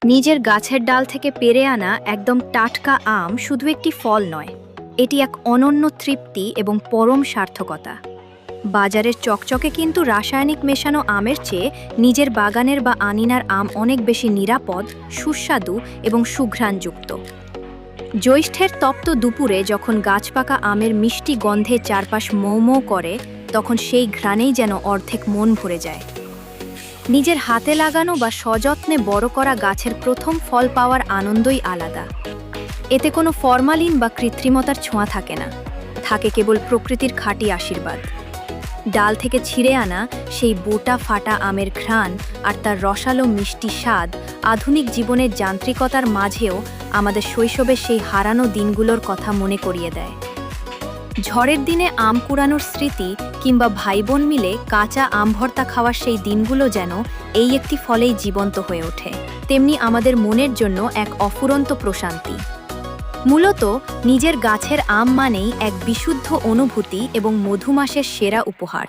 নিজের গাছের ডাল থেকে পেড়ে আনা একদম টাটকা আম শুধু একটি ফল নয়, এটি এক অনন্য তৃপ্তি এবং পরম সার্থকতা। বাজারের চকচকে কিন্তু রাসায়নিক মেশানো আমের চেয়ে নিজের বাগানের বা আনিনার আম অনেক বেশি নিরাপদ, সুস্বাদু এবং সুঘ্রাণযুক্ত। জ্যৈষ্ঠের তপ্ত দুপুরে যখন গাছপাকা আমের মিষ্টি গন্ধে চারপাশ মৌ মৌ করে, তখন সেই ঘ্রাণেই যেন অর্ধেক মন ভরে যায়। নিজের হাতে লাগানো বা সযত্নে বড় করা গাছের প্রথম ফল পাওয়ার আনন্দই আলাদা। এতে কোনো ফরমালিন বা কৃত্রিমতার ছোঁয়া থাকে না, থাকে কেবল প্রকৃতির খাঁটি আশীর্বাদ। ডাল থেকে ছিঁড়ে আনা সেই বোটা ফাটা আমের ঘ্রাণ আর তার রসালো মিষ্টি স্বাদ আধুনিক জীবনের যান্ত্রিকতার মাঝেও আমাদের শৈশবের সেই হারানো দিনগুলোর কথা মনে করিয়ে দেয়। ঝড়ের দিনে আম কুড়ানোর স্মৃতি কিংবা ভাইবোন মিলে কাঁচা আম ভর্তা খাওয়ার সেই দিনগুলো যেন এই একটি ফলেই জীবন্ত হয়ে ওঠে, তেমনি আমাদের মনের জন্য এক অফুরন্ত প্রশান্তি। মূলত নিজের গাছের আম মানেই এক বিশুদ্ধ অনুভূতি এবং মধুমাসের সেরা উপহার।